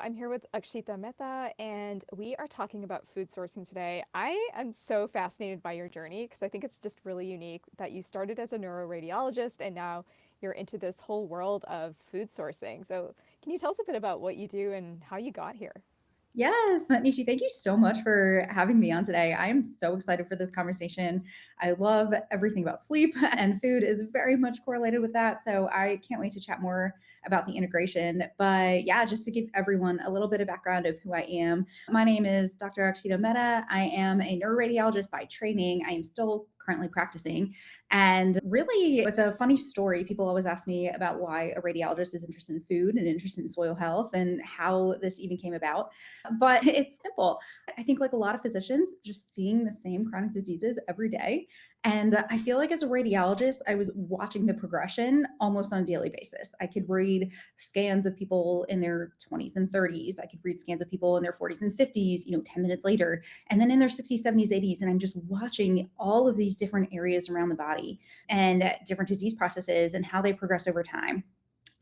I'm here with Akshita Mehta, and we are talking about food sourcing today. I am so fascinated by your journey because I think it's just really unique that you started as a neuroradiologist and now you're into this whole world of food sourcing. So, can you tell us a bit about what you do and how you got here? Yes, Nishi, thank you so much for having me on today. I am so excited for this conversation. I love everything about sleep, and food is very much correlated with that. So I can't wait to chat more about the integration. But yeah, just to give everyone a little bit of background of who I am. My name is Dr. Akshita Mehta. I am a neuroradiologist by training. I am still currently practicing. And really, it's a funny story. People always ask me about why a radiologist is interested in food and interested in soil health and how this even came about. But it's simple. I think, like a lot of physicians, just seeing the same chronic diseases every day. And I feel like as a radiologist, I was watching the progression almost on a daily basis. I could read scans of people in their 20s and 30s. I could read scans of people in their 40s and 50s, 10 minutes later, and then in their 60s, 70s, 80s. And I'm just watching all of these different areas around the body and different disease processes and how they progress over time.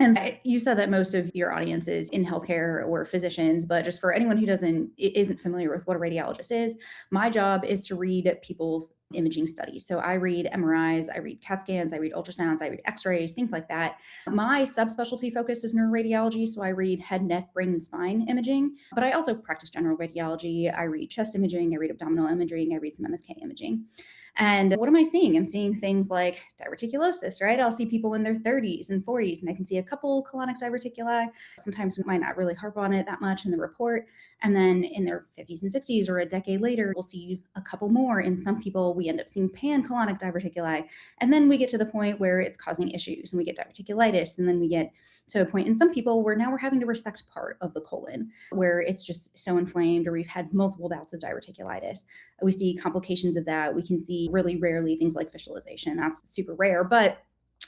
And you said that most of your audience is in healthcare or physicians, but just for anyone who isn't familiar with what a radiologist is, my job is to read people's imaging studies. So I read MRIs, I read CAT scans, I read ultrasounds, I read X-rays, things like that. My subspecialty focus is neuroradiology, so I read head, neck, brain, and spine imaging. But I also practice general radiology. I read chest imaging, I read abdominal imaging, I read some MSK imaging. And what am I seeing? I'm seeing things like diverticulosis, right? I'll see people in their 30s and 40s, and I can see a couple colonic diverticuli. Sometimes we might not really harp on it that much in the report. And then in their 50s and 60s, or a decade later, we'll see a couple more. In some people, we end up seeing pancolonic diverticuli. And then we get to the point where it's causing issues, and we get diverticulitis. And then we get to a point in some people where now we're having to resect part of the colon, where it's just so inflamed, or we've had multiple bouts of diverticulitis. We see complications of that. We can see really rarely things like visualization. That's super rare. But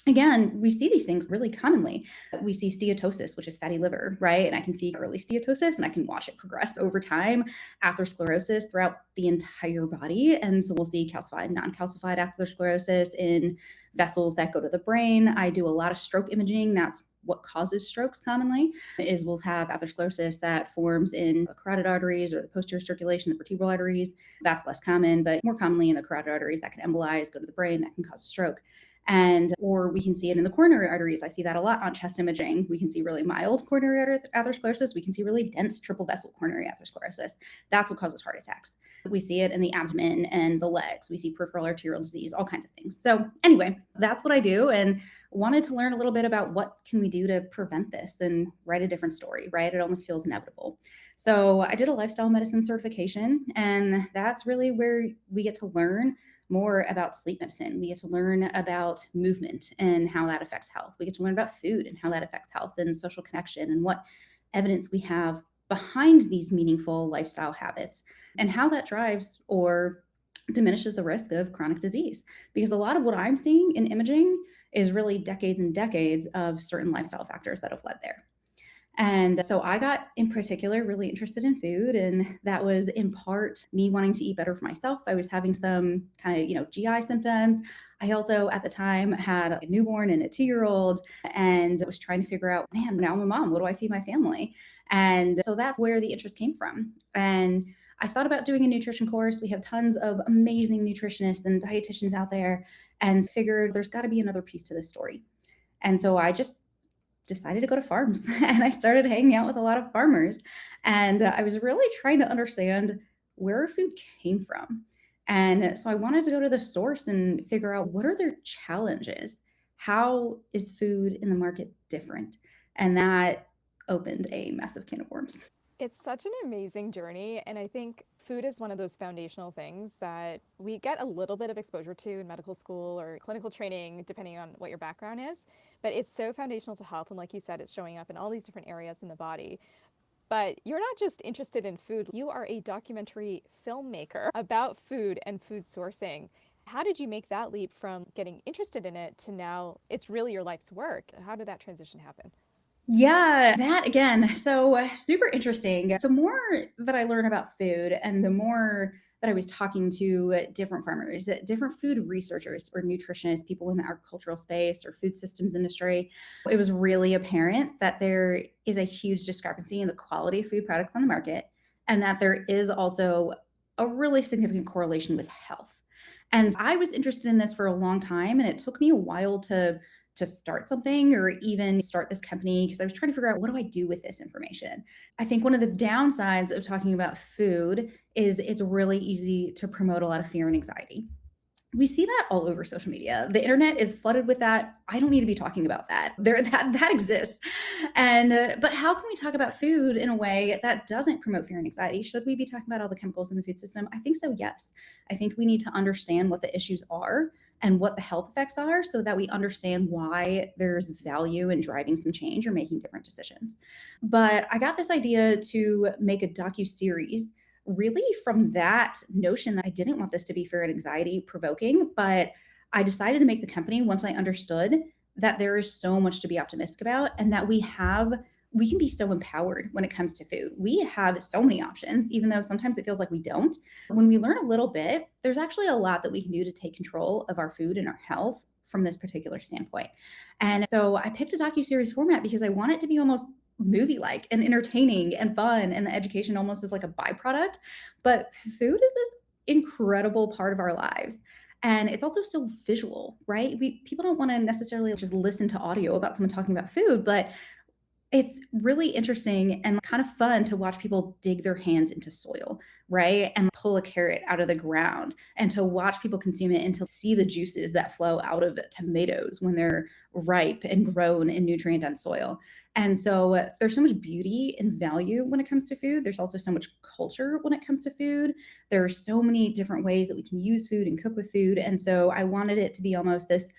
again, we see these things really commonly. We see steatosis, which is fatty liver, right? And I can see early steatosis and I can watch it progress over time, atherosclerosis throughout the entire body. And so we'll see calcified and non-calcified atherosclerosis in vessels that go to the brain. I do a lot of stroke imaging. That's what causes strokes commonly is we'll have atherosclerosis that forms in the carotid arteries or the posterior circulation, the vertebral arteries. That's less common, but more commonly in the carotid arteries that can embolize, go to the brain, that can cause a stroke. And or we can see it in the coronary arteries. I see that a lot on chest imaging. We can see really mild coronary atherosclerosis. We can see really dense triple vessel coronary atherosclerosis. That's what causes heart attacks. We see it in the abdomen and the legs. We see peripheral arterial disease, all kinds of things. So anyway, that's what I do, and wanted to learn a little bit about what can we do to prevent this and write a different story, right? It almost feels inevitable. So I did a lifestyle medicine certification, and that's really where we get to learn more about sleep medicine. We get to learn about movement and how that affects health. We get to learn about food and how that affects health and social connection and what evidence we have behind these meaningful lifestyle habits and how that drives or diminishes the risk of chronic disease. Because a lot of what I'm seeing in imaging is really decades and decades of certain lifestyle factors that have led there. And so I got in particular really interested in food. And that was in part me wanting to eat better for myself. I was having some kind of, GI symptoms. I also at the time had a newborn and a 2-year-old and was trying to figure out, man, now I'm a mom. What do I feed my family? And so that's where the interest came from. And I thought about doing a nutrition course. We have tons of amazing nutritionists and dietitians out there, and figured there's got to be another piece to this story. And so I just decided to go to farms and I started hanging out with a lot of farmers. And I was really trying to understand where food came from. And so I wanted to go to the source and figure out what are their challenges? How is food in the market different? And that opened a massive can of worms. It's such an amazing journey. And I think food is one of those foundational things that we get a little bit of exposure to in medical school or clinical training, depending on what your background is. But it's so foundational to health. And like you said, it's showing up in all these different areas in the body. But you're not just interested in food, you are a documentary filmmaker about food and food sourcing. How did you make that leap from getting interested in it to now it's really your life's work? How did that transition happen? Yeah, that again. So super interesting. The more that I learn about food and the more that I was talking to different farmers, different food researchers or nutritionists, people in the agricultural space or food systems industry, it was really apparent that there is a huge discrepancy in the quality of food products on the market, and that there is also a really significant correlation with health. And I was interested in this for a long time, and it took me a while to start something or even start this company because I was trying to figure out, what do I do with this information? I think one of the downsides of talking about food is it's really easy to promote a lot of fear and anxiety. We see that all over social media. The internet is flooded with that. I don't need to be talking about that. That exists. And but how can we talk about food in a way that doesn't promote fear and anxiety? Should we be talking about all the chemicals in the food system? I think so, yes. I think we need to understand what the issues are and what the health effects are so that we understand why there's value in driving some change or making different decisions. But I got this idea to make a docu-series really from that notion that I didn't want this to be fear and anxiety provoking, but I decided to make the company once I understood that there is so much to be optimistic about and that we can be so empowered when it comes to food. We have so many options, even though sometimes it feels like we don't. When we learn a little bit, there's actually a lot that we can do to take control of our food and our health from this particular standpoint. And so I picked a docuseries format because I want it to be almost movie-like and entertaining and fun, and the education almost is like a byproduct. But food is this incredible part of our lives. And it's also so visual, right? People don't want to necessarily just listen to audio about someone talking about food, but it's really interesting and kind of fun to watch people dig their hands into soil, right? And pull a carrot out of the ground and to watch people consume it and to see the juices that flow out of tomatoes when they're ripe and grown in nutrient dense soil. And so there's so much beauty and value when it comes to food. There's also so much culture when it comes to food. There are so many different ways that we can use food and cook with food. And so I wanted it to be almost this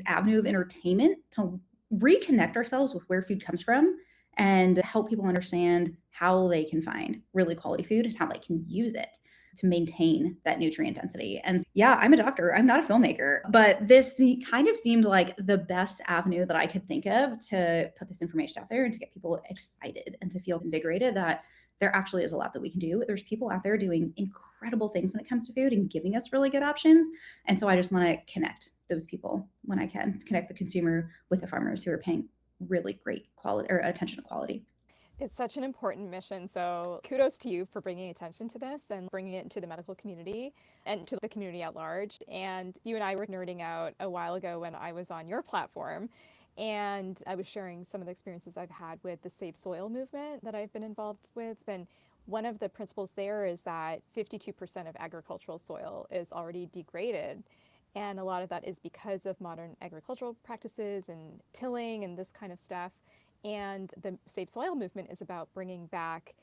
avenue of entertainment to reconnect ourselves with where food comes from and help people understand how they can find really quality food and how they can use it to maintain that nutrient density. And yeah, I'm a doctor, I'm not a filmmaker, but this kind of seemed like the best avenue that I could think of to put this information out there and to get people excited and to feel invigorated that there actually is a lot that we can do. There's people out there doing incredible things when it comes to food and giving us really good options. And so I just want to connect those people when I can, connect the consumer with the farmers who are paying really great quality or attention to quality. It's such an important mission. So kudos to you for bringing attention to this and bringing it into the medical community and to the community at large. And you and I were nerding out a while ago when I was on your platform. And I was sharing some of the experiences I've had with the Save Soil movement that I've been involved with. And one of the principles there is that 52% of agricultural soil is already degraded. And a lot of that is because of modern agricultural practices and tilling and this kind of stuff. And the Save Soil movement is about bringing back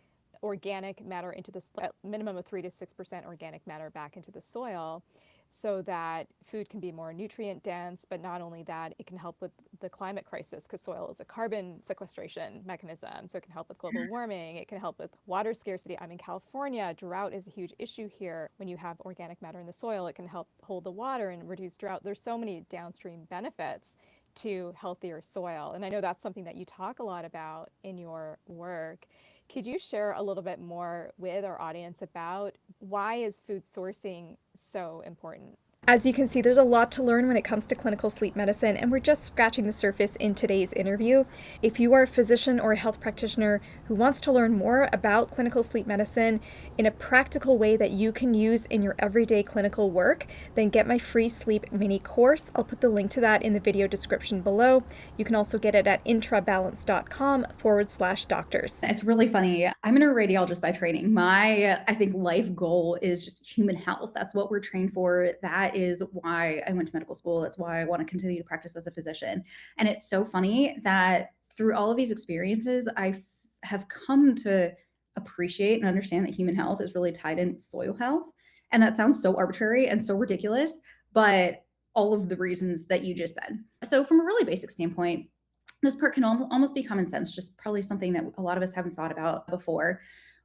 organic matter into the minimum of 3 to 6% organic matter back into the soil so that food can be more nutrient dense. But not only that, it can help with the climate crisis because soil is a carbon sequestration mechanism. So it can help with global warming. It can help with water scarcity. I'm in California. Drought is a huge issue here. When you have organic matter in the soil, it can help hold the water and reduce drought. There's so many downstream benefits to healthier soil. And I know that's something that you talk a lot about in your work. Could you share a little bit more with our audience about why is food sourcing so important? As you can see, there's a lot to learn when it comes to clinical sleep medicine, and we're just scratching the surface in today's interview. If you are a physician or a health practitioner who wants to learn more about clinical sleep medicine in a practical way that you can use in your everyday clinical work, then get my free sleep mini course. I'll put the link to that in the video description below. You can also get it at intrabalance.com/doctors. It's really funny. I'm a neuroradiologist by training. My, I think, life goal is just human health. That's what we're trained for. That is why I went to medical school. That's why I want to continue to practice as a physician. And it's so funny that through all of these experiences, I have come to appreciate and understand that human health is really tied in soil health. And that sounds so arbitrary and so ridiculous, but all of the reasons that you just said. So from a really basic standpoint, this part can almost be common sense, just probably something that a lot of us haven't thought about before.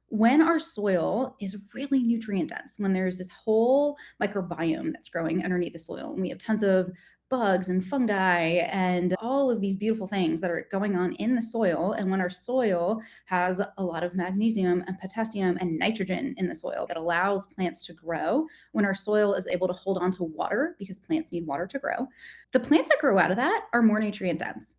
When our soil is really nutrient dense, when there's this whole microbiome that's growing underneath the soil, and we have tons of bugs and fungi and all of these beautiful things that are going on in the soil. And when our soil has a lot of magnesium and potassium and nitrogen in the soil that allows plants to grow, when our soil is able to hold on to water because plants need water to grow, the plants that grow out of that are more nutrient dense.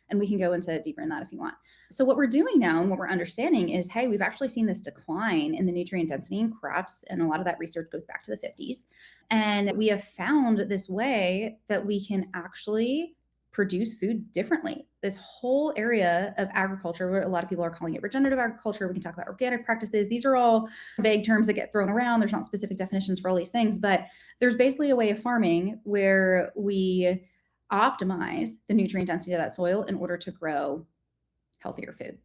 And we can go into deeper in that if you want. So what we're doing now and what we're understanding is, hey, we've actually seen this decline in the nutrient density in crops. And a lot of that research goes back to the 50s. And we have found this way that we can actually produce food differently. This whole area of agriculture, where a lot of people are calling it regenerative agriculture, we can talk about organic practices. These are all vague terms that get thrown around. There's not specific definitions for all these things, but there's basically a way of farming where we optimize the nutrient density of that soil in order to grow healthier food.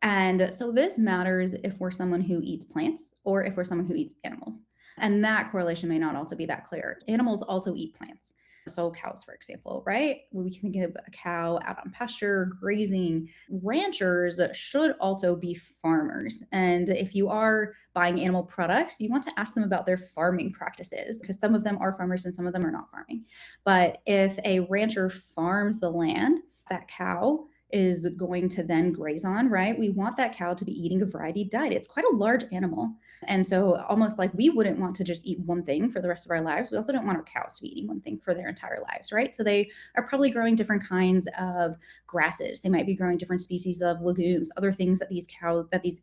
And so this matters if we're someone who eats plants or if we're someone who eats animals. And that correlation may not also be that clear. Animals also eat plants. So cows, for example, right? We can think of a cow out on pasture, grazing. Ranchers should also be farmers. And if you are buying animal products, you want to ask them about their farming practices because some of them are farmers and some of them are not farming. But if a rancher farms the land, that cow is going to then graze on, right? We want that cow to be eating a variety diet. It's quite a large animal. And so almost like we wouldn't want to just eat one thing for the rest of our lives. We also don't want our cows to be eating one thing for their entire lives, right? So they are probably growing different kinds of grasses. They might be growing different species of legumes, other things that these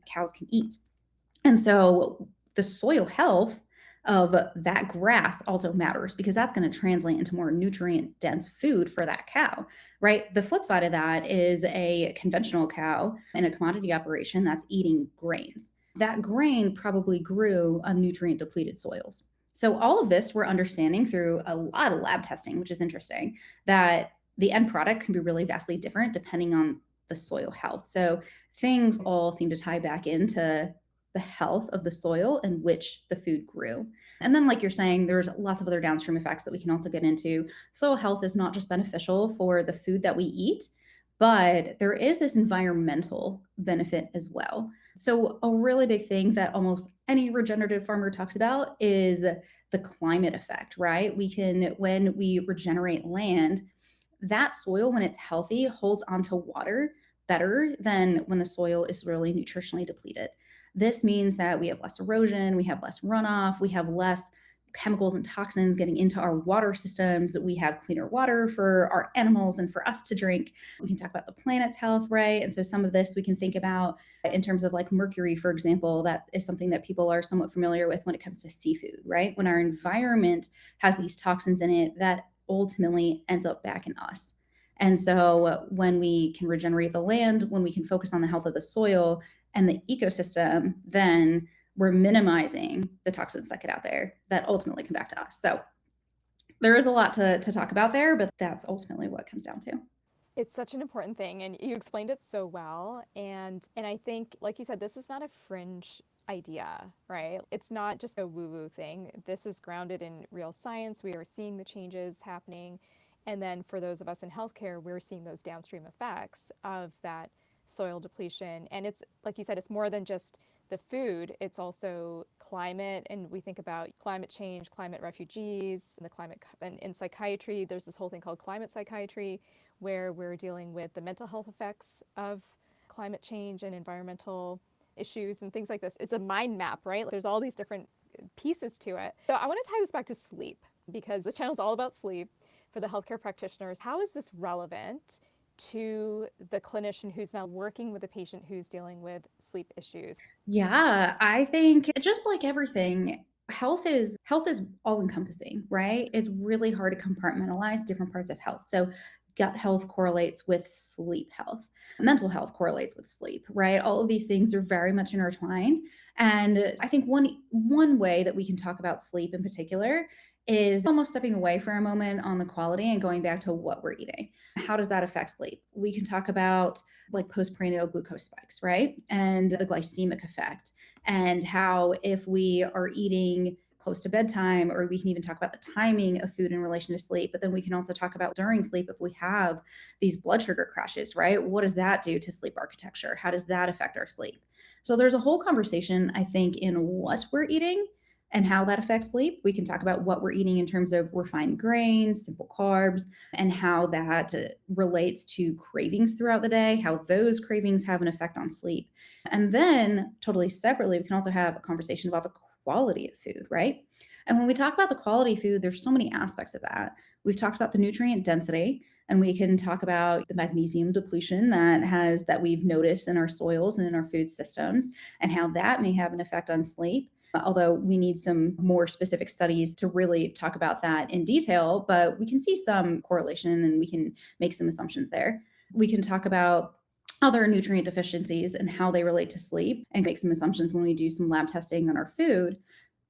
cows can eat. And so the soil health of that grass also matters because that's going to translate into more nutrient dense food for that cow, right? The flip side of that is a conventional cow in a commodity operation that's eating grains. That grain probably grew on nutrient depleted soils. So all of this we're understanding through a lot of lab testing, which is interesting, that the end product can be really vastly different depending on the soil health. So things all seem to tie back into the health of the soil in which the food grew. And then, like you're saying, there's lots of other downstream effects that we can also get into. Soil health is not just beneficial for the food that we eat, but there is this environmental benefit as well. So, a really big thing that almost any regenerative farmer talks about is the climate effect, right? When we regenerate land, that soil, when it's healthy, holds onto water better than when the soil is really nutritionally depleted. This means that we have less erosion, we have less runoff, we have less chemicals and toxins getting into our water systems. We have cleaner water for our animals and for us to drink. We can talk about the planet's health, right? And so some of this we can think about in terms of like mercury, for example. That is something that people are somewhat familiar with when it comes to seafood, right? When our environment has these toxins in it, that ultimately ends up back in us. And so when we can regenerate the land, when we can focus on the health of the soil and the ecosystem, then we're minimizing the toxins that get out there that ultimately come back to us. So there is a lot to talk about there, but that's ultimately what it comes down to. It's such an important thing, and you explained it so well. And I think, like you said, this is not a fringe idea, right? It's not just a woo-woo thing. This is grounded in real science. We are seeing the changes happening. And then for those of us in healthcare, we're seeing those downstream effects of that soil depletion. And it's, like you said, it's more than just the food, it's also climate. And we think about climate change, climate refugees, and the climate, and in psychiatry, there's this whole thing called climate psychiatry, where we're dealing with the mental health effects of climate change and environmental issues and things like this. It's a mind map, right? There's all these different pieces to it. So I want to tie this back to sleep because this channel is all about sleep for the healthcare practitioners. How is this relevant to the clinician who's now working with a patient who's dealing with sleep issues? Yeah, I think just like everything, health is all encompassing, right? It's really hard to compartmentalize different parts of health. So gut health correlates with sleep health. Mental health correlates with sleep, right? All of these things are very much intertwined. And I think one way that we can talk about sleep in particular is almost stepping away for a moment on the quality and going back to what we're eating. How does that affect sleep? We can talk about like postprandial glucose spikes, right? And the glycemic effect, and how if we are eating close to bedtime, or we can even talk about the timing of food in relation to sleep. But then we can also talk about during sleep, if we have these blood sugar crashes, right? What does that do to sleep architecture? How does that affect our sleep? So there's a whole conversation, I think, in what we're eating and how that affects sleep. We can talk about what we're eating in terms of refined grains, simple carbs, and how that relates to cravings throughout the day, how those cravings have an effect on sleep. And then, totally separately, we can also have a conversation about the quality of food, right? And when we talk about the quality of food, there's so many aspects of that. We've talked about the nutrient density, and we can talk about the magnesium depletion that we've noticed in our soils and in our food systems, and how that may have an effect on sleep. Although we need some more specific studies to really talk about that in detail, but we can see some correlation and we can make some assumptions there. We can talk about other nutrient deficiencies and how they relate to sleep and make some assumptions when we do some lab testing on our food.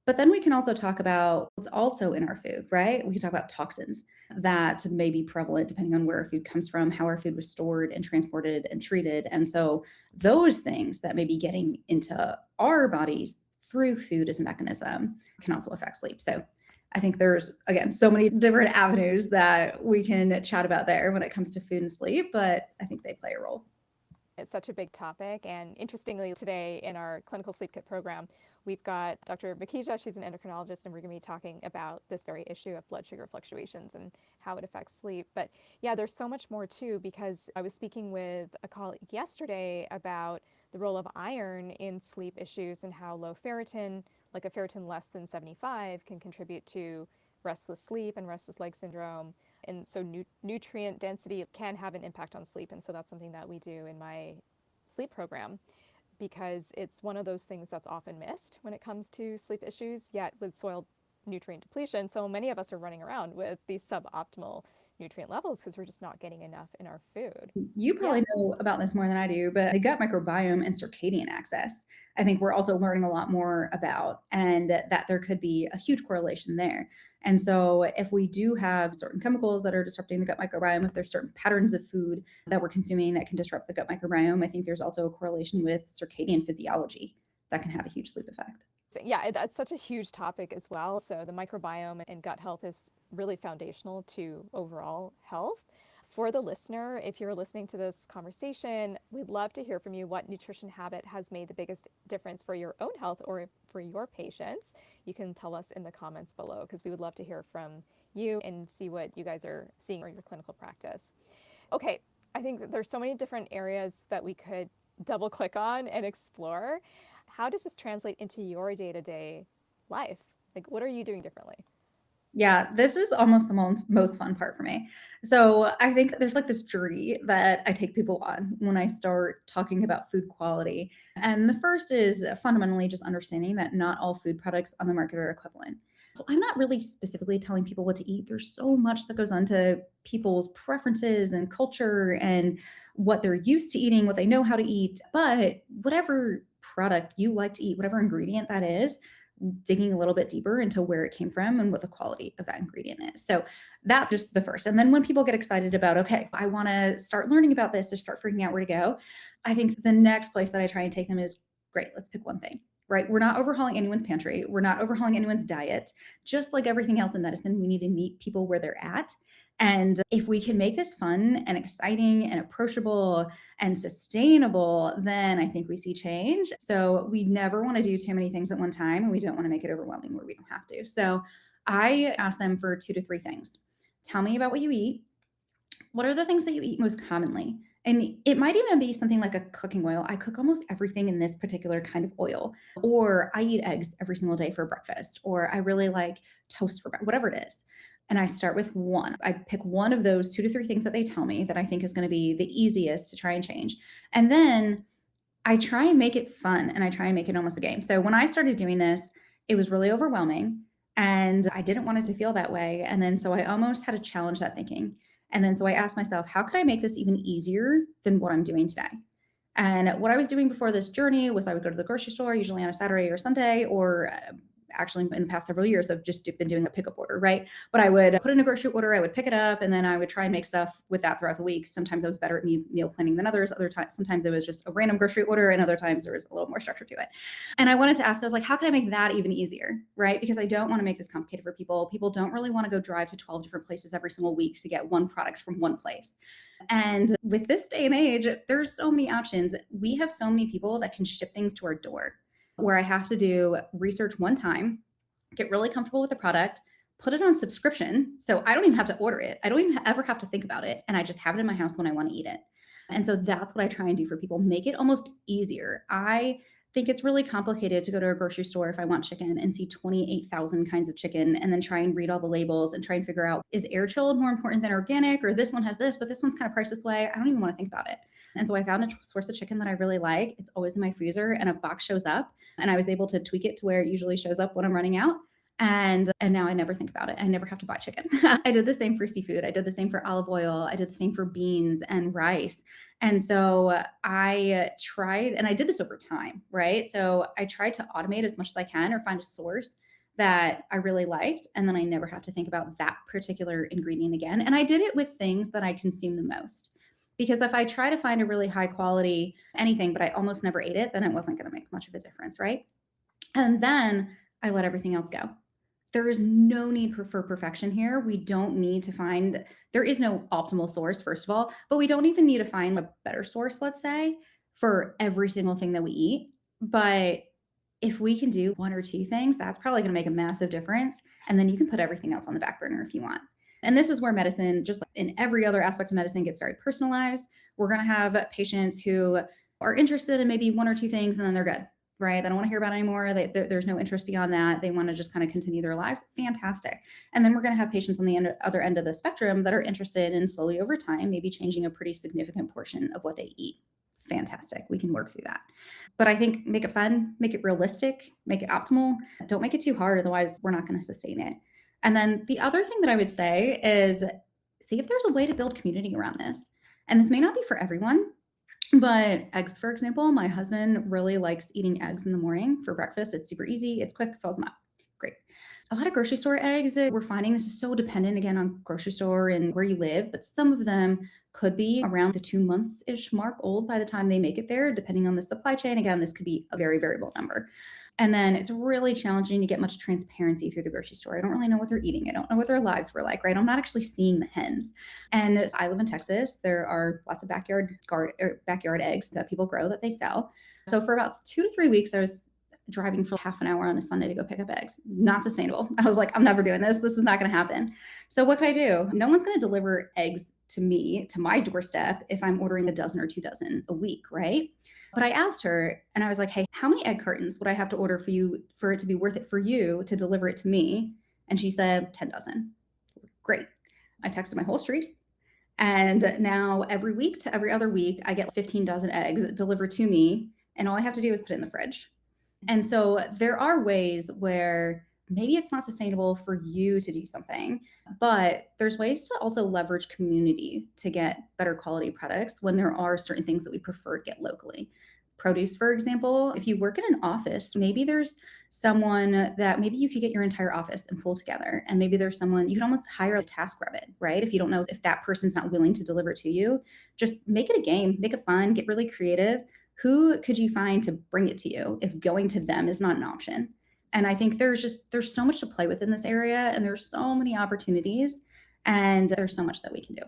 But then we can also talk about what's also in our food, right? We can talk about toxins that may be prevalent depending on where our food comes from, how our food was stored and transported and treated. And so those things that may be getting into our bodies through food as a mechanism can also affect sleep. So I think there's, again, so many different avenues that we can chat about there when it comes to food and sleep, but I think they play a role. It's such a big topic. And interestingly, today in our clinical sleep kit program, we've got Dr. Makija. She's an endocrinologist, and we're going to be talking about this very issue of blood sugar fluctuations and how it affects sleep. But yeah, there's so much more too, because I was speaking with a colleague yesterday about the role of iron in sleep issues and how low ferritin, like a ferritin less than 75, can contribute to restless sleep and restless leg syndrome. And so nutrient density can have an impact on sleep. And so that's something that we do in my sleep program, because it's one of those things that's often missed when it comes to sleep issues. Yet with soil nutrient depletion, so many of us are running around with these suboptimal nutrient levels because we're just not getting enough in our food. You Yeah. probably know about this more than I do, but the gut microbiome and circadian axis, I think we're also learning a lot more about, and that there could be a huge correlation there. And so, if we do have certain chemicals that are disrupting the gut microbiome, if there's certain patterns of food that we're consuming that can disrupt the gut microbiome, I think there's also a correlation with circadian physiology that can have a huge sleep effect. So, yeah, that's such a huge topic as well. So the microbiome and gut health is really foundational to overall health. For the listener, if you're listening to this conversation, we'd love to hear from you what nutrition habit has made the biggest difference for your own health or for your patients. You can tell us in the comments below, because we would love to hear from you and see what you guys are seeing in your clinical practice. Okay, I think that there's so many different areas that we could double click on and explore. How does this translate into your day-to-day life? Like, what are you doing differently? Yeah, this is almost the most fun part for me. So I think there's like this journey that I take people on when I start talking about food quality. And the first is fundamentally just understanding that not all food products on the market are equivalent. So I'm not really specifically telling people what to eat. There's so much that goes onto people's preferences and culture and what they're used to eating, what they know how to eat. But whatever product you like to eat, whatever ingredient that is, digging a little bit deeper into where it came from and what the quality of that ingredient is. So that's just the first. And then when people get excited about, okay, I want to start learning about this or start figuring out where to go, I think the next place that I try and take them is, great, let's pick one thing, right? We're not overhauling anyone's pantry. We're not overhauling anyone's diet. Just like everything else in medicine, we need to meet people where they're at. And if we can make this fun and exciting and approachable and sustainable, then I think we see change. So we never want to do too many things at one time, and we don't want to make it overwhelming where we don't have to. So I ask them for 2 to 3 things. Tell me about what you eat. What are the things that you eat most commonly? And it might even be something like a cooking oil. I cook almost everything in this particular kind of oil. Or I eat eggs every single day for breakfast. Or I really like toast for breakfast, whatever it is. And I start with one. I pick one of those 2 to 3 things that they tell me that I think is going to be the easiest to try and change. And then I try and make it fun, and I try and make it almost a game. So when I started doing this, it was really overwhelming, and I didn't want it to feel that way. And then so I almost had to challenge that thinking. And then so I asked myself, how could I make this even easier than what I'm doing today? And what I was doing before this journey was I would go to the grocery store, usually on a Saturday or Sunday, or actually in the past several years, I've just been doing a pickup order, right? But I would put in a grocery order, I would pick it up, and then I would try and make stuff with that throughout the week. Sometimes I was better at meal planning than others. Other times, sometimes it was just a random grocery order, and other times there was a little more structure to it. And I wanted to ask, I was like, how can I make that even easier, right? Because I don't want to make this complicated for people. People don't really want to go drive to 12 different places every single week to get one product from one place. And with this day and age, there's so many options. We have so many people that can ship things to our door, where I have to do research one time, get really comfortable with the product, put it on subscription. So I don't even have to order it. I don't even ever have to think about it. And I just have it in my house when I want to eat it. And so that's what I try and do for people, make it almost easier. I think it's really complicated to go to a grocery store if I want chicken and see 28,000 kinds of chicken and then try and read all the labels and try and figure out, is air chilled more important than organic, or this one has this, but this one's kind of priced this way. I don't even want to think about it. And so I found a source of chicken that I really like. It's always in my freezer and a box shows up, and I was able to tweak it to where it usually shows up when I'm running out. And now I never think about it. I never have to buy chicken. I did the same for seafood. I did the same for olive oil. I did the same for beans and rice. And so I tried, and I did this over time, right? So I tried to automate as much as I can or find a source that I really liked. And then I never have to think about that particular ingredient again. And I did it with things that I consume the most. Because if I try to find a really high quality anything, but I almost never ate it, then it wasn't going to make much of a difference, right? And then I let everything else go. There is no need for perfection here. We don't need to find, there is no optimal source, first of all, but we don't even need to find a better source, let's say, for every single thing that we eat. But if we can do one or two things, that's probably going to make a massive difference. And then you can put everything else on the back burner if you want. And this is where medicine, just like in every other aspect of medicine, gets very personalized. We're going to have patients who are interested in maybe one or two things and then they're good, right? They don't want to hear about it anymore. There's no interest beyond that. They want to just kind of continue their lives. Fantastic. And then we're going to have patients on the other end of the spectrum that are interested in slowly over time, maybe changing a pretty significant portion of what they eat. Fantastic. We can work through that. But I think make it fun, make it realistic, make it optimal. Don't make it too hard. Otherwise, we're not going to sustain it. And then the other thing that I would say is see if there's a way to build community around this. And this may not be for everyone, but eggs, for example, my husband really likes eating eggs in the morning for breakfast. It's super easy. It's quick, fills him up. Great. A lot of grocery store eggs, we're finding this is so dependent again on grocery store and where you live, but some of them could be around the 2 months-ish mark old by the time they make it there, depending on the supply chain. Again, this could be a very variable number. And then it's really challenging to get much transparency through the grocery store. I don't really know what they're eating. I don't know what their lives were like, right? I'm not actually seeing the hens. And I live in Texas. There are lots of backyard eggs that people grow that they sell. So for about 2 to 3 weeks, I was driving for half an hour on a Sunday to go pick up eggs. Not sustainable. I was like, I'm never doing this. This is not going to happen. So what can I do? No one's going to deliver eggs to me, to my doorstep, if I'm ordering a dozen or 2 dozen a week, right? But I asked her and I was like, hey, how many egg cartons would I have to order for you for it to be worth it for you to deliver it to me? And she said 10 dozen. I was like, great. I texted my whole street. And now every week to every other week, I get 15 dozen eggs delivered to me. And all I have to do is put it in the fridge. And so there are ways where maybe it's not sustainable for you to do something, but there's ways to also leverage community to get better quality products when there are certain things that we prefer to get locally. Produce, for example, if you work in an office, maybe there's someone that maybe you could get your entire office and pull together. And maybe there's someone you can almost hire a TaskRabbit, right? If you don't know if that person's not willing to deliver to you, just make it a game, make it fun, get really creative. Who could you find to bring it to you if going to them is not an option? And I think there's so much to play with in this area, and there's so many opportunities, and there's so much that we can do.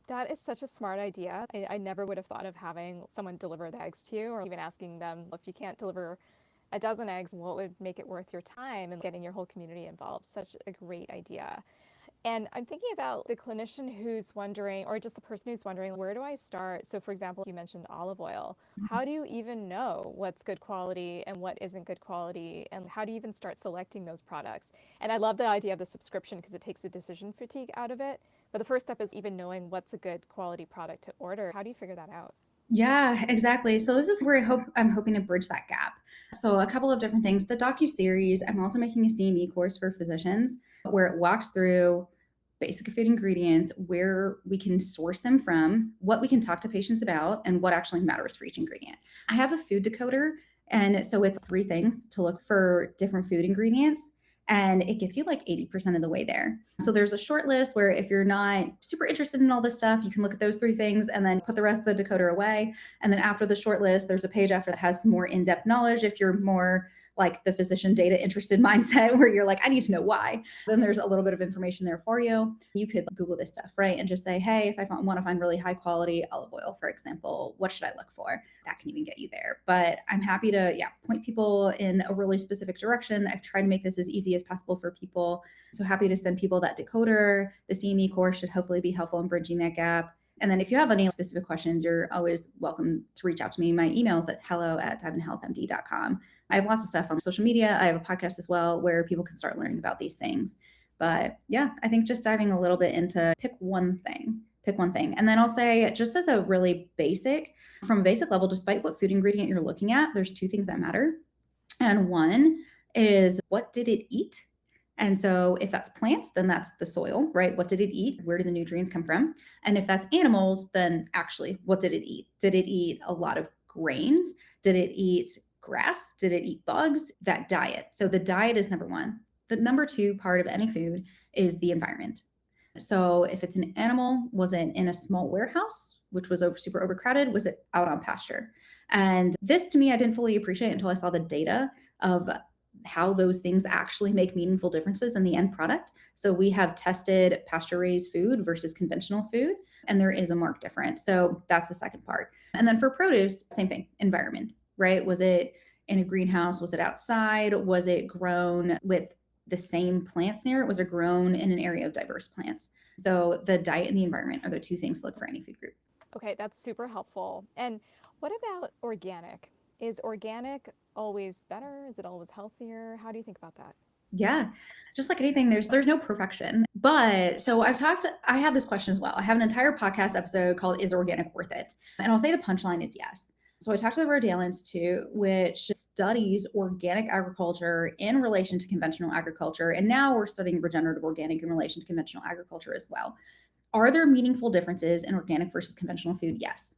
That is such a smart idea. I never would have thought of having someone deliver the eggs to you, or even asking them, if you can't deliver a dozen eggs, what would make it worth your time, and getting your whole community involved. Such a great idea. And I'm thinking about the clinician who's wondering, or just the person who's wondering, where do I start? So for example, you mentioned olive oil. How do you even know what's good quality and what isn't good quality? And how do you even start selecting those products? And I love the idea of the subscription because it takes the decision fatigue out of it. But the first step is even knowing what's a good quality product to order. How do you figure that out? Yeah, exactly. So this is where I'm hoping to bridge that gap. So a couple of different things. The docu-series, I'm also making a CME course for physicians where it walks through basic food ingredients, where we can source them from, what we can talk to patients about, and what actually matters for each ingredient. I have a food decoder, and so it's 3 things to look for different food ingredients. And it gets you like 80% of the way there. So there's a short list where if you're not super interested in all this stuff, you can look at those 3 things and then put the rest of the decoder away. And then after the short list, there's a page after that has some more in-depth knowledge. If you're more like the physician data interested mindset where you're like, I need to know why, then there's a little bit of information there for you. You could Google this stuff, right? And just say, hey, if I want to find really high quality olive oil, for example, what should I look for? That can even get you there. But I'm happy to, point people in a really specific direction. I've tried to make this as easy as possible for people. So happy to send people that decoder. The CME course should hopefully be helpful in bridging that gap. And then if you have any specific questions, you're always welcome to reach out to me. My email is at hello@diveandhealthmd.com. I have lots of stuff on social media. I have a podcast as well where people can start learning about these things. But yeah, I think just diving a little bit into pick one thing. And then I'll say, just as a really from a basic level, despite what food ingredient you're looking at, there's two things that matter. And one is, what did it eat? And so if that's plants, then that's the soil, right? What did it eat? Where did the nutrients come from? And if that's animals, then actually, what did it eat? Did it eat a lot of grains? Did it eat grass? Did it eat bugs? That diet. So the diet is number one. The number two part of any food is the environment. So if it's an animal, was it in a small warehouse, which was super overcrowded? Was it out on pasture? And this, to me, I didn't fully appreciate until I saw the data of how those things actually make meaningful differences in the end product. So we have tested pasture-raised food versus conventional food, and there is a marked difference. So that's the second part. And then for produce, same thing, environment, right? Was it in a greenhouse? Was it outside? Was it grown with the same plants near it? Was it grown in an area of diverse plants? So the diet and the environment are the two things to look for any food group. Okay, that's super helpful. And what about organic? Is organic always better? Is it always healthier? How do you think about that? Yeah, just like anything, there's no perfection. But so I have this question as well. I have an entire podcast episode called Is Organic Worth It? And I'll say the punchline is yes. So I talked to the Neuroradiologist Institute, which studies organic agriculture in relation to conventional agriculture. And now we're studying regenerative organic in relation to conventional agriculture as well. Are there meaningful differences in organic versus conventional food? Yes.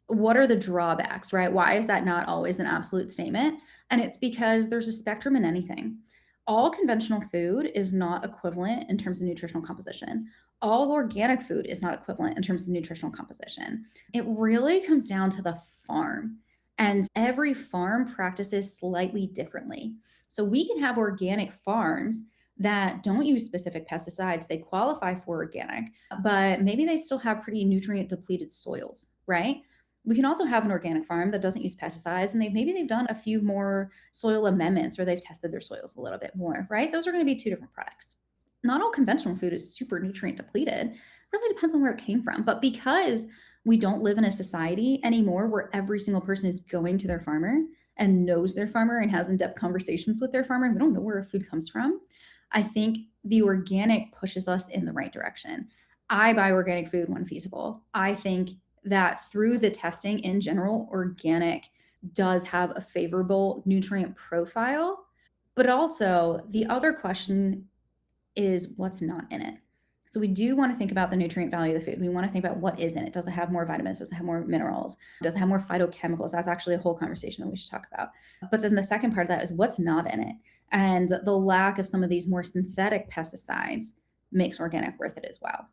What are the drawbacks, right? Why is that not always an absolute statement? And it's because there's a spectrum in anything. All conventional food is not equivalent in terms of nutritional composition. All organic food is not equivalent in terms of nutritional composition. It really comes down to the farm, and every farm practices slightly differently. So we can have organic farms that don't use specific pesticides. They qualify for organic, but maybe they still have pretty nutrient depleted soils, right? We can also have an organic farm that doesn't use pesticides, and maybe they've done a few more soil amendments, or they've tested their soils a little bit more, right? Those are going to be two different products. Not all conventional food is super nutrient depleted. It really depends on where it came from. But because we don't live in a society anymore where every single person is going to their farmer and knows their farmer and has in-depth conversations with their farmer, and we don't know where our food comes from, I think the organic pushes us in the right direction. I buy organic food when feasible. I think that through the testing in general, organic does have a favorable nutrient profile. But also, the other question is what's not in it. So we do want to think about the nutrient value of the food. We want to think about what is in it. Does it have more vitamins? Does it have more minerals? Does it have more phytochemicals? That's actually a whole conversation that we should talk about. But then the second part of that is what's not in it. And the lack of some of these more synthetic pesticides makes organic worth it as well.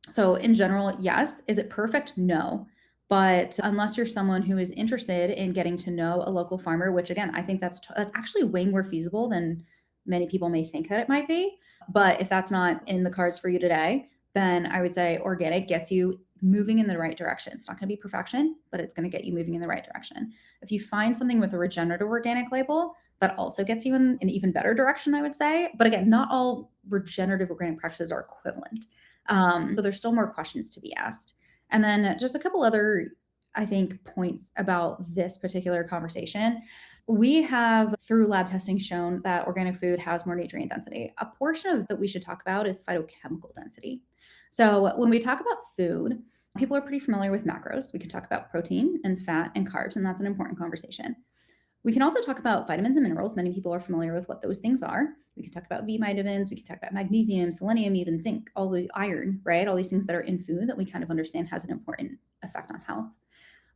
So in general, yes. Is it perfect? No. But unless you're someone who is interested in getting to know a local farmer, which again, I think that's actually way more feasible than many people may think that it might be. But if that's not in the cards for you today, then I would say organic gets you moving in the right direction. It's not going to be perfection, but it's going to get you moving in the right direction. If you find something with a regenerative organic label, that also gets you in an even better direction, I would say. But again, not all regenerative organic practices are equivalent. So there's still more questions to be asked. And then just a couple other, I think, points about this particular conversation. We have, through lab testing, shown that organic food has more nutrient density. A portion of that we should talk about is phytochemical density. So when we talk about food, people are pretty familiar with macros. We can talk about protein and fat and carbs, and that's an important conversation. We can also talk about vitamins and minerals. Many people are familiar with what those things are. We can talk about B vitamins. We can talk about magnesium, selenium, even zinc, all the iron, right? All these things that are in food that we kind of understand has an important effect on health.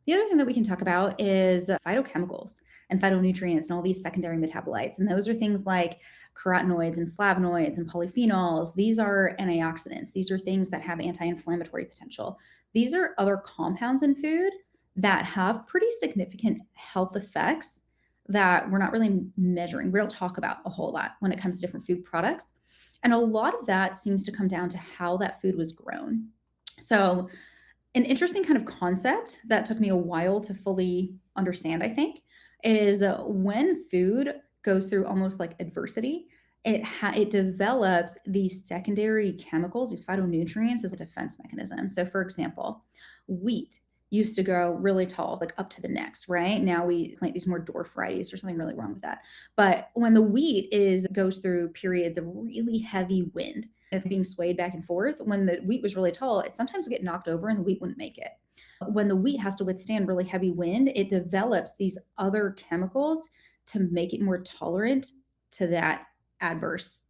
The other thing that we can talk about is phytochemicals and phytonutrients and all these secondary metabolites. And those are things like carotenoids and flavonoids and polyphenols. These are antioxidants. These are things that have anti-inflammatory potential. These are other compounds in food that have pretty significant health effects that we're not really measuring. We don't talk about a whole lot when it comes to different food products. And a lot of that seems to come down to how that food was grown. So an interesting kind of concept that took me a while to fully understand, I think, is when food goes through almost like adversity, it develops these secondary chemicals, these phytonutrients, as a defense mechanism. So, for example, wheat used to grow really tall, like up to the necks, right? Now we plant these more dwarf varieties. There's something really wrong with that. But when the wheat goes through periods of really heavy wind, it's being swayed back and forth. When the wheat was really tall, it sometimes would get knocked over and the wheat wouldn't make it. When the wheat has to withstand really heavy wind, it develops these other chemicals to make it more tolerant to that adverse.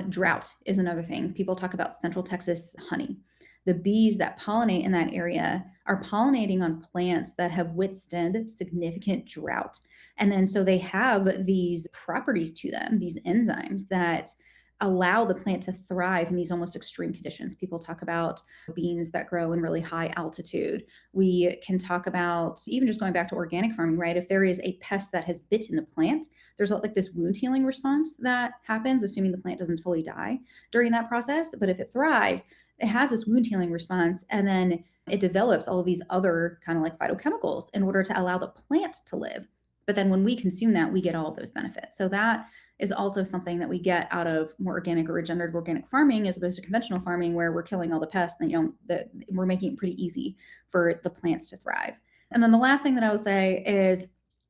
Drought is another thing. People talk about Central Texas honey. The bees that pollinate in that area are pollinating on plants that have withstood significant drought. And then so they have these properties to them, these enzymes that allow the plant to thrive in these almost extreme conditions. People talk about beans that grow in really high altitude. We can talk about even just going back to organic farming, right? If there is a pest that has bitten the plant, there's like this wound healing response that happens, assuming the plant doesn't fully die during that process. But if it thrives, it has this wound healing response, and then it develops all of these other kind of like phytochemicals in order to allow the plant to live. But then when we consume that, we get all of those benefits. So that is also something that we get out of more organic or regenerative organic farming, as opposed to conventional farming, where we're killing all the pests and we're making it pretty easy for the plants to thrive. And then the last thing that I would say is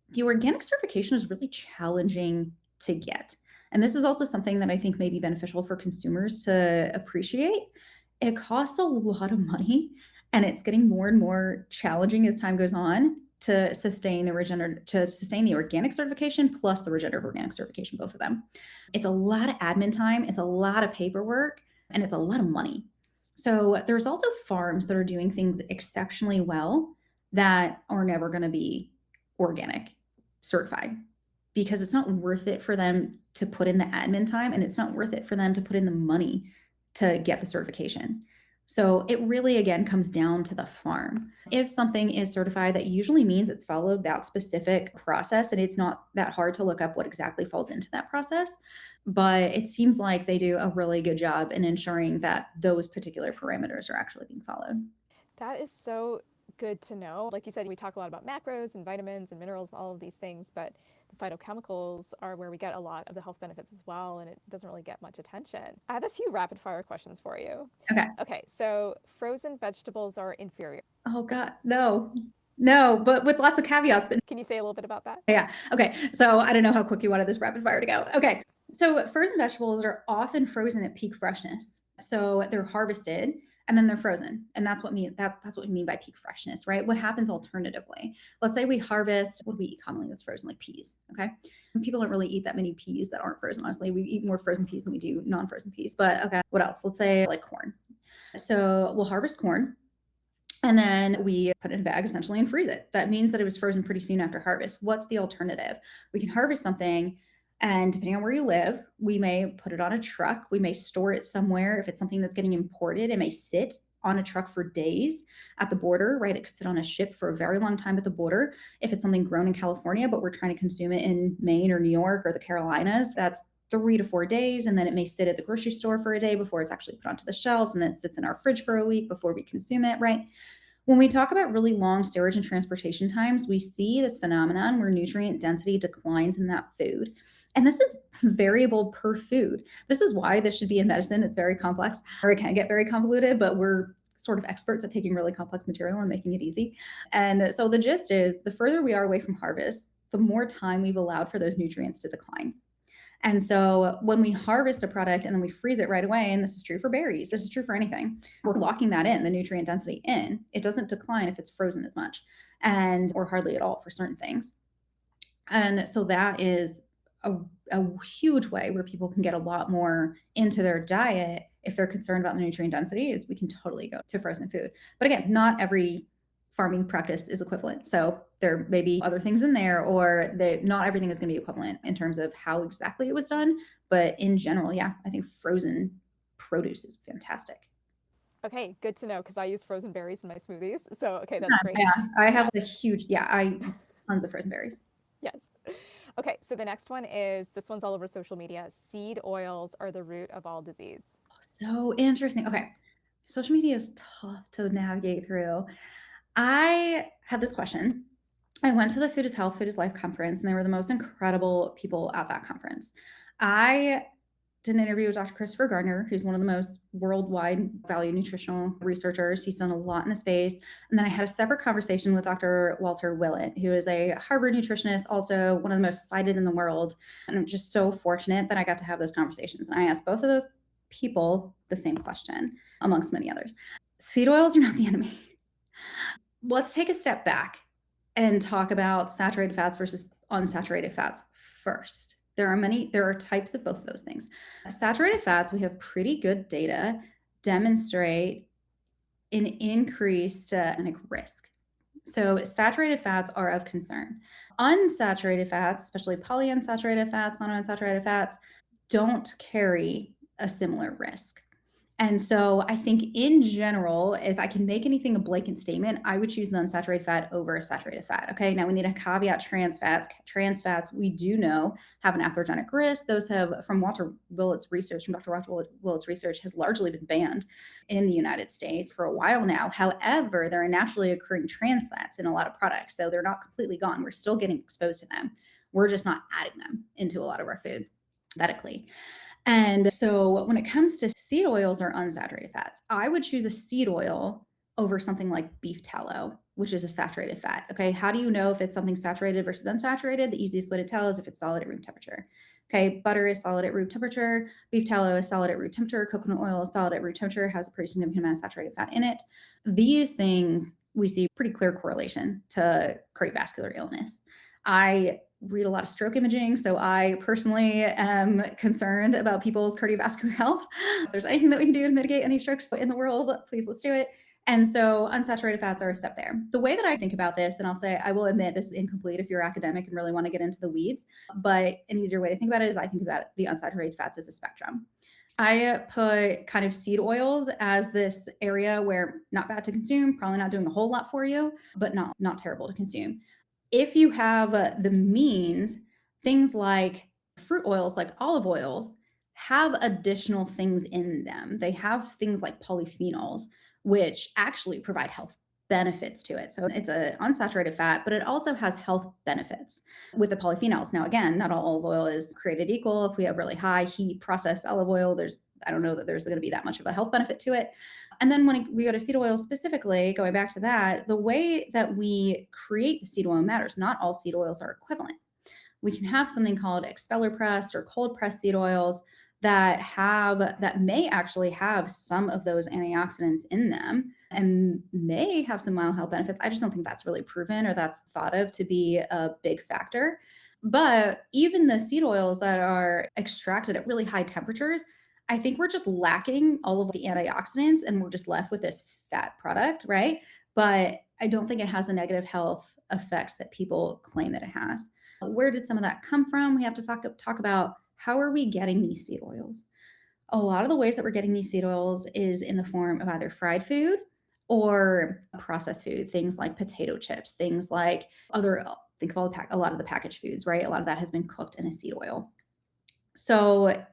the organic certification is really challenging to get. And this is also something that I think may be beneficial for consumers to appreciate. It costs a lot of money, and it's getting more and more challenging as time goes on to sustain the organic certification plus the regenerative organic certification, both of them. It's a lot of admin time, it's a lot of paperwork, and it's a lot of money. So there's also farms that are doing things exceptionally well that are never going to be organic certified, because it's not worth it for them to put in the admin time, and it's not worth it for them to put in the money to get the certification. So it really, again, comes down to the farm. If something is certified, that usually means it's followed that specific process, and it's not that hard to look up what exactly falls into that process. But it seems like they do a really good job in ensuring that those particular parameters are actually being followed. That is so good to know. Like you said, we talk a lot about macros and vitamins and minerals, all of these things, but the phytochemicals are where we get a lot of the health benefits as well, and it doesn't really get much attention. I have a few rapid fire questions for you. Okay. Okay, so frozen vegetables are inferior. Oh, God, no. No, but with lots of caveats. But Can you say a little bit about that? yeah. Okay. So I don't know how quick you wanted this rapid fire to go. Okay. So frozen vegetables are often frozen at peak freshness. So they're harvested and then they're frozen. And that's what that's what we mean by peak freshness, right? What happens alternatively? Let's say we harvest, what do we eat commonly that's frozen? Like peas. Okay. And people don't really eat that many peas that aren't frozen, honestly. We eat more frozen peas than we do non-frozen peas. But okay, what else? Let's say like corn. So we'll harvest corn. And then we put it in a bag essentially and freeze it. That means that it was frozen pretty soon after harvest. What's the alternative? We can harvest something, and depending on where you live, we may put it on a truck. We may store it somewhere. If it's something that's getting imported, it may sit on a truck for days at the border, right? It could sit on a ship for a very long time at the border. If it's something grown in California, but we're trying to consume it in Maine or New York or the Carolinas, that's 3 to 4 days. And then it may sit at the grocery store for a day before it's actually put onto the shelves. And then it sits in our fridge for a week before we consume it, right? When we talk about really long storage and transportation times, we see this phenomenon where nutrient density declines in that food. And this is variable per food. This is why this should be in medicine. It's very complex, or it can get very convoluted, but we're sort of experts at taking really complex material and making it easy. And so the gist is, the further we are away from harvest, the more time we've allowed for those nutrients to decline. And so when we harvest a product and then we freeze it right away, and this is true for berries, this is true for anything, we're locking that in, the nutrient density in. It doesn't decline if it's frozen as much, and or hardly at all for certain things. And so that is a huge way where people can get a lot more into their diet if they're concerned about the nutrient density, is we can totally go to frozen food. But again, not every farming practice is equivalent. So there may be other things in there, or not everything is going to be equivalent in terms of how exactly it was done. But in general, yeah, I think frozen produce is fantastic. Okay, good to know, because I use frozen berries in my smoothies. So, okay, that's great. Yeah, I have a huge, tons of frozen berries. Yes. Okay, so the next one is, this one's all over social media. Seed oils are the root of all disease. So interesting. Okay. Social media is tough to navigate through. I had this question. I went to the Food is Health, Food is Life conference, and they were the most incredible people at that conference. I did an interview with Dr. Christopher Gardner, who's one of the most worldwide value nutritional researchers. He's done a lot in the space. And then I had a separate conversation with Dr. Walter Willett, who is a Harvard nutritionist, also one of the most cited in the world. And I'm just so fortunate that I got to have those conversations. And I asked both of those people the same question, amongst many others. Seed oils are not the enemy. Let's take a step back and talk about saturated fats versus unsaturated fats first. There are types of both of those things. Saturated fats, we have pretty good data demonstrate an increased risk. So saturated fats are of concern. Unsaturated fats, especially polyunsaturated fats, monounsaturated fats, don't carry a similar risk. And so I think in general, if I can make anything a blanket statement, I would choose the unsaturated fat over saturated fat. Okay. Now we need to caveat trans fats. Trans fats, we do know, have an atherogenic risk. Those have, from Dr. Willett's research, has largely been banned in the United States for a while now. However, there are naturally occurring trans fats in a lot of products. So they're not completely gone. We're still getting exposed to them. We're just not adding them into a lot of our food synthetically. And so when it comes to seed oils or unsaturated fats, I would choose a seed oil over something like beef tallow, which is a saturated fat. Okay. How do you know if it's something saturated versus unsaturated? The easiest way to tell is if it's solid at room temperature. Okay. Butter is solid at room temperature. Beef tallow is solid at room temperature. Coconut oil is solid at room temperature, has a pretty significant amount of saturated fat in it. These things, we see pretty clear correlation to cardiovascular illness. I read a lot of stroke imaging, so I personally am concerned about people's cardiovascular health. If there's anything that we can do to mitigate any strokes in the world, please let's do it. And so unsaturated fats are a step there. The way that I think about this, and I'll say, I will admit this is incomplete if you're academic and really want to get into the weeds, but an easier way to think about it is I think about the unsaturated fats as a spectrum. I put kind of seed oils as this area where not bad to consume, probably not doing a whole lot for you, but not terrible to consume. If you have the means, things like fruit oils, like olive oils, have additional things in them. They have things like polyphenols, which actually provide health benefits to it. So it's an unsaturated fat, but it also has health benefits with the polyphenols. Now, again, not all olive oil is created equal. If we have really high heat processed olive oil, I don't know that there's going to be that much of a health benefit to it. And then when we go to seed oil specifically, going back to that, the way that we create the seed oil matters. Not all seed oils are equivalent. We can have something called expeller pressed or cold pressed seed oils that may actually have some of those antioxidants in them and may have some mild health benefits. I just don't think that's really proven or that's thought of to be a big factor. But even the seed oils that are extracted at really high temperatures, I think we're just lacking all of the antioxidants and we're just left with this fat product, right? But I don't think it has the negative health effects that people claim that it has. Where did some of that come from? We have to talk about how are we getting these seed oils? A lot of the ways that we're getting these seed oils is in the form of either fried food or processed food, things like potato chips, things like think of a lot of the packaged foods, right? A lot of that has been cooked in a seed oil. So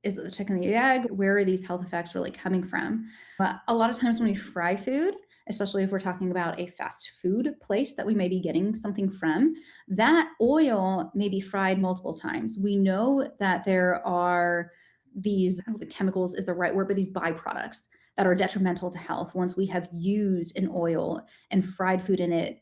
is it the chicken and the egg? Where are these health effects really coming from? A lot of times when we fry food, especially if we're talking about a fast food place that we may be getting something from, that oil may be fried multiple times. We know that there are these, I don't know if chemicals is the right word, but these byproducts that are detrimental to health once we have used an oil and fried food in it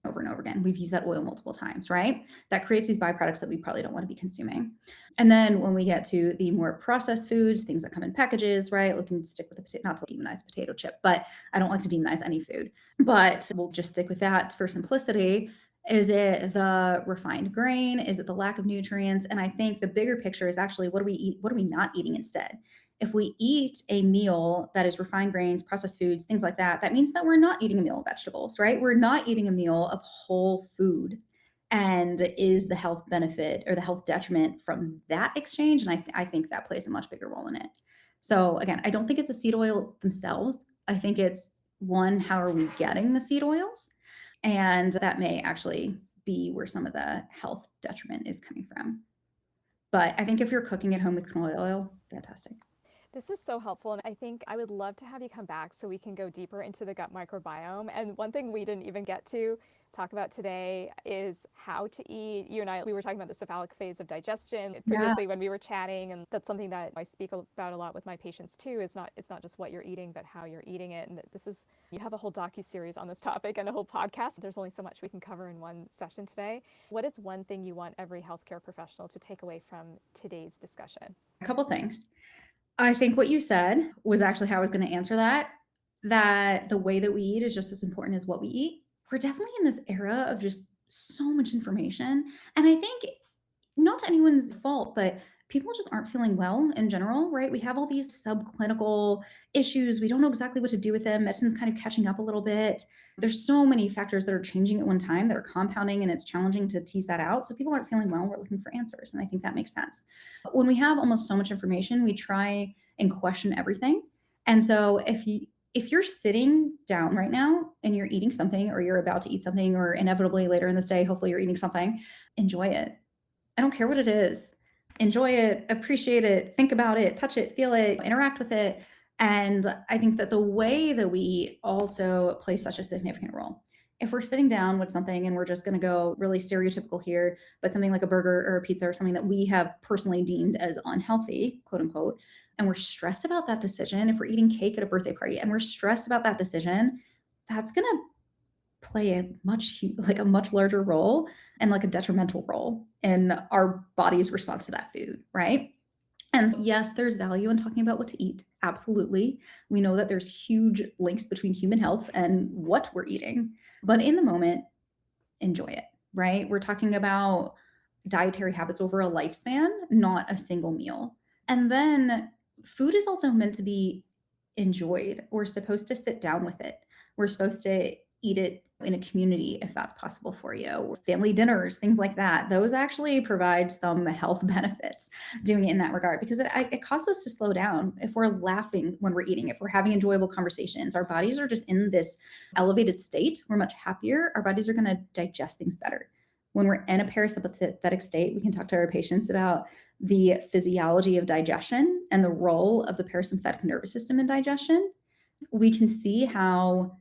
over and over again. We've used that oil multiple times, right? That creates these byproducts that we probably don't want to be consuming. And then when we get to the more processed foods, things that come in packages, right? We can stick with the potato, not to demonize potato chip, but I don't like to demonize any food, but we'll just stick with that for simplicity. Is it the refined grain? Is it the lack of nutrients? And I think the bigger picture is actually what do we eat? What are we not eating instead? If we eat a meal that is refined grains, processed foods, things like that, that means that we're not eating a meal of vegetables, right? We're not eating a meal of whole food. And is the health benefit or the health detriment from that exchange? And I think that plays a much bigger role in it. So again, I don't think it's a seed oil themselves. I think it's one, how are we getting the seed oils? And that may actually be where some of the health detriment is coming from. But I think if you're cooking at home with canola oil, fantastic. This is so helpful. And I think I would love to have you come back so we can go deeper into the gut microbiome. And one thing we didn't even get to talk about today is how to eat. You and I, we were talking about the cephalic phase of digestion Yeah. previously when we were chatting. And that's something that I speak about a lot with my patients too, is it's not just what you're eating, but how you're eating it. And this is, you have a whole docu-series on this topic and a whole podcast. There's only so much we can cover in one session today. What is one thing you want every healthcare professional to take away from today's discussion? A couple things. I think what you said was actually how I was going to answer that, that the way that we eat is just as important as what we eat. We're definitely in this era of just so much information. And I think not to anyone's fault, but people just aren't feeling well in general, right? We have all these subclinical issues. We don't know exactly what to do with them. Medicine's kind of catching up a little bit. There's so many factors that are changing at one time that are compounding, and it's challenging to tease that out. So people aren't feeling well. We're looking for answers. And I think that makes sense. But when we have almost so much information, we try and question everything. And so if you're sitting down right now and you're eating something, or you're about to eat something, or inevitably later in this day, hopefully you're eating something, enjoy it. I don't care what it is. Enjoy it, appreciate it, think about it, touch it, feel it, interact with it. And I think that the way that we eat also plays such a significant role. If we're sitting down with something and we're just going to go really stereotypical here, but something like a burger or a pizza or something that we have personally deemed as unhealthy, quote unquote, and we're stressed about that decision, if we're eating cake at a birthday party and we're stressed about that decision, that's going to play a much larger role and like a detrimental role in our body's response to that food, right? And yes, there's value in talking about what to eat. Absolutely. We know that there's huge links between human health and what we're eating. But in the moment, enjoy it, right? We're talking about dietary habits over a lifespan, not a single meal. And then food is also meant to be enjoyed. We're supposed to sit down with it. We're supposed to eat it in a community if that's possible for you. Family dinners, things like that. Those actually provide some health benefits doing it in that regard, because it costs us to slow down. If we're laughing when we're eating, if we're having enjoyable conversations, our bodies are just in this elevated state. We're much happier. Our bodies are going to digest things better. When we're in a parasympathetic state, we can talk to our patients about the physiology of digestion and the role of the parasympathetic nervous system in digestion. We can see how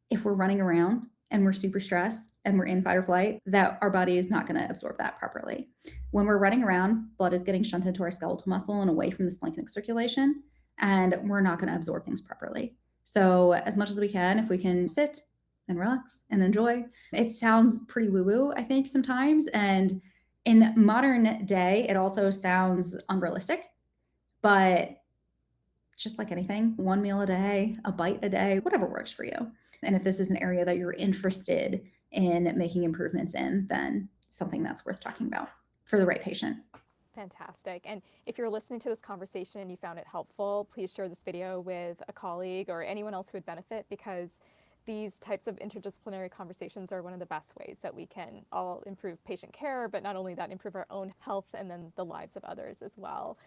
if we're running around and we're super stressed and we're in fight or flight, that our body is not going to absorb that properly. When we're running around, blood is getting shunted to our skeletal muscle and away from the splanchnic circulation, and we're not going to absorb things properly. So as much as we can, if we can sit and relax and enjoy, it sounds pretty woo-woo, I think, sometimes. And in modern day, it also sounds unrealistic, but just like anything, one meal a day, a bite a day, whatever works for you. And if this is an area that you're interested in making improvements in, then something that's worth talking about for the right patient. Fantastic. And if you're listening to this conversation and you found it helpful, please share this video with a colleague or anyone else who would benefit, because these types of interdisciplinary conversations are one of the best ways that we can all improve patient care, but not only that, improve our own health and then the lives of others as well.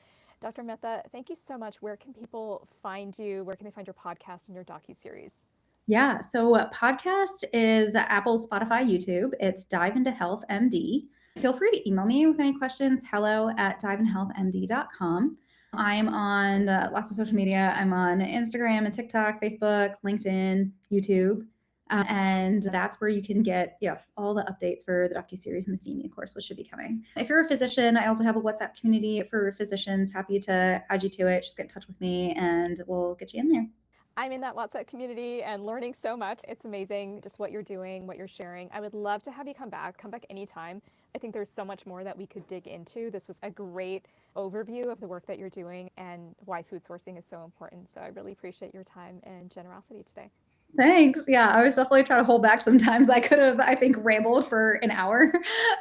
Dr. Mehta, thank you so much. Where can people find you? Where can they find your podcast and your docu-series? Yeah, so podcast is Apple, Spotify, YouTube. It's Dive Into Health MD. Feel free to email me with any questions, hello@diveinhealthmd.com. I'm on lots of social media. I'm on Instagram and TikTok, Facebook, LinkedIn, YouTube. And that's where you can get all the updates for the docuseries and the CME course, which should be coming. If you're a physician, I also have a WhatsApp community for physicians. Happy to add you to it. Just get in touch with me and we'll get you in there. I'm in that WhatsApp community and learning so much. It's amazing just what you're doing, what you're sharing. I would love to have you come back anytime. I think there's so much more that we could dig into. This was a great overview of the work that you're doing and why food sourcing is so important. So I really appreciate your time and generosity today. Thanks. Yeah, I was definitely trying to hold back sometimes. I could have, I think, rambled for an hour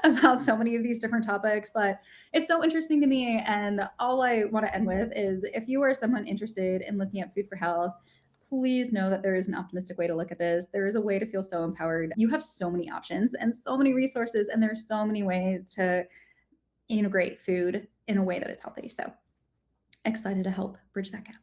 about so many of these different topics, but it's so interesting to me. And all I want to end with is, if you are someone interested in looking at food for health, please know that there is an optimistic way to look at this. There is a way to feel so empowered. You have so many options and so many resources, and there's so many ways to integrate food in a way that is healthy. So excited to help bridge that gap.